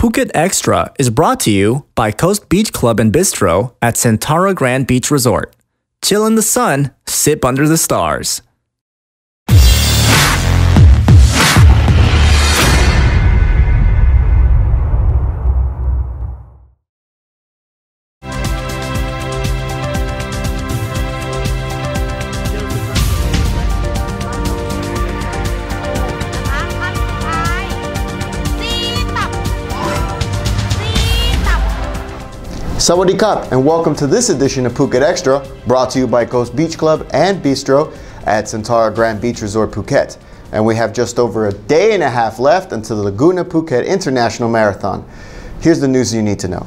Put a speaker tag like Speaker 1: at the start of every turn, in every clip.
Speaker 1: Phuket Extra is brought to you by Coast Beach Club and Bistro at Centara Grand Beach Resort. Chill in the sun, sip under the stars.
Speaker 2: Sawadee Krap, and welcome to this edition of Phuket Extra, brought to you by Coast Beach Club and Bistro at Centara Grand Beach Resort, Phuket. And we have just over a day and a half left until the Laguna Phuket International Marathon. Here's the news you need to know.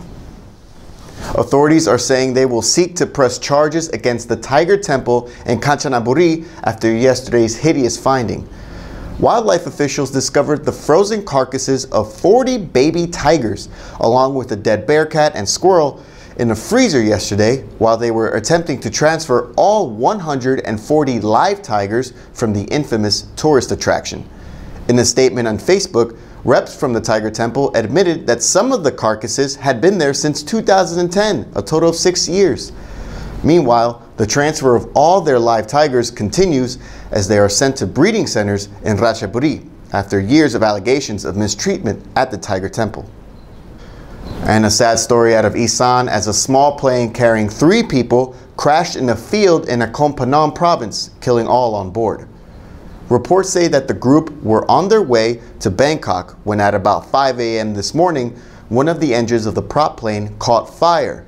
Speaker 2: Authorities are saying they will seek to press charges against the Tiger Temple in Kanchanaburi after yesterday's hideous finding. Wildlife officials discovered the frozen carcasses of 40 baby tigers, along with a dead bear cat and squirrel, in a freezer yesterday while they were attempting to transfer all 140 live tigers from the infamous tourist attraction. In a statement on Facebook, reps from the Tiger Temple admitted that some of the carcasses had been there since 2010, a total of 6 years. Meanwhile, the transfer of all their live tigers continues as they are sent to breeding centers in Ratchaburi after years of allegations of mistreatment at the Tiger Temple. And a sad story out of Isan as a small plane carrying 3 people crashed in a field in Nakhon Phanom province, killing all on board. Reports say that the group were on their way to Bangkok when at about 5 a.m. this morning, one of the engines of the prop plane caught fire.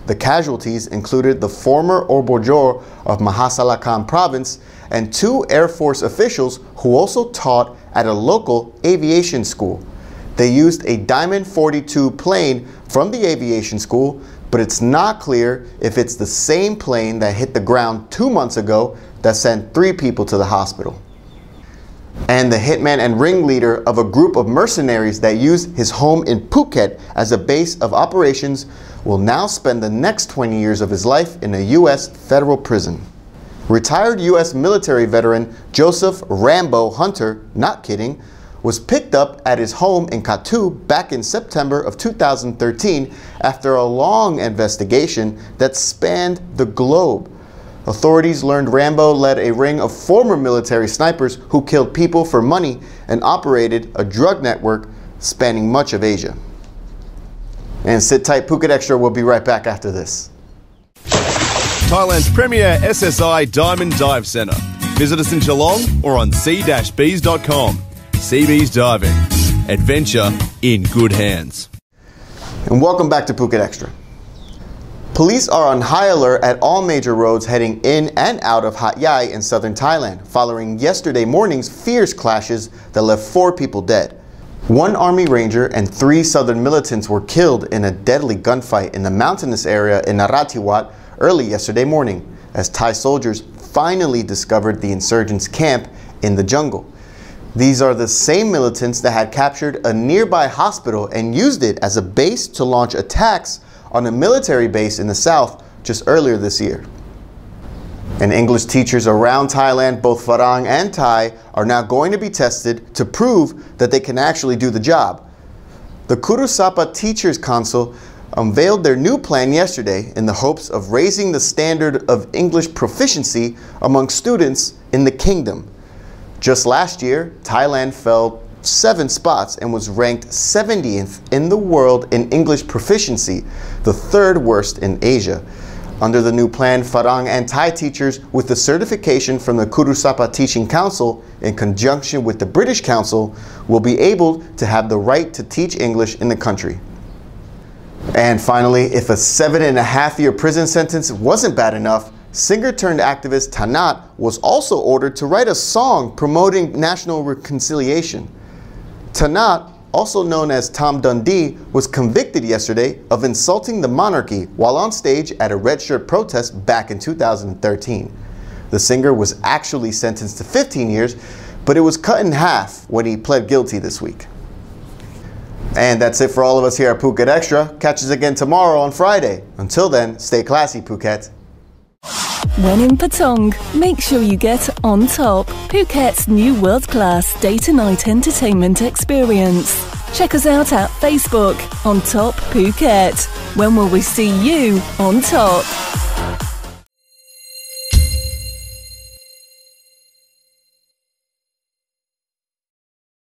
Speaker 2: The casualties included the former Orbojor of Mahasalakan province and 2 Air Force officials who also taught at a local aviation school. They used a Diamond 42 plane from the aviation school, but it's not clear if it's the same plane that hit the ground 2 months ago that sent 3 people to the hospital. And the hitman and ringleader of a group of mercenaries that used his home in Phuket as a base of operations will now spend the next 20 years of his life in a U.S. federal prison. Retired U.S. military veteran Joseph Rambo Hunter, not kidding, was picked up at his home in Katu back in September of 2013 after a long investigation that spanned the globe. Authorities learned Rambo led a ring of former military snipers who killed people for money and operated a drug network spanning much of Asia. And sit tight, Phuket Extra will be right back after this.
Speaker 3: Thailand's premier SSI Diamond Dive Centre. Visit us in Geelong or on c-bees.com. Seabees Diving. Adventure in good hands.
Speaker 2: And welcome back to Phuket Extra. Police are on high alert at all major roads heading in and out of Hat Yai in southern Thailand, following yesterday morning's fierce clashes that left 4 people dead. 1 Army Ranger and 3 Southern militants were killed in a deadly gunfight in the mountainous area in Narathiwat early yesterday morning, as Thai soldiers finally discovered the insurgents' camp in the jungle. These are the same militants that had captured a nearby hospital and used it as a base to launch attacks on a military base in the south just earlier this year. And English teachers around Thailand, both Farang and Thai, are now going to be tested to prove that they can actually do the job. The Kurusapa Teachers Council unveiled their new plan yesterday in the hopes of raising the standard of English proficiency among students in the kingdom. Just last year, Thailand fell 7 spots and was ranked 70th in the world in English proficiency, the 3rd worst in Asia. Under the new plan, Farang and Thai teachers with the certification from the Kurusapa Teaching Council in conjunction with the British Council will be able to have the right to teach English in the country. And finally, if a 7.5-year prison sentence wasn't bad enough, singer-turned-activist Tanat was also ordered to write a song promoting national reconciliation. Tanat, also known as Tom Dundee, was convicted yesterday of insulting the monarchy while on stage at a red shirt protest back in 2013. The singer was actually sentenced to 15 years, but it was cut in half when he pled guilty this week. And that's it for all of us here at Phuket Extra. Catch us again tomorrow on Friday. Until then, stay classy, Phuket.
Speaker 4: When in Patong, make sure you get On Top, Phuket's new world-class day-to-night entertainment experience. Check us out at Facebook, On Top Phuket. When will we see you on top?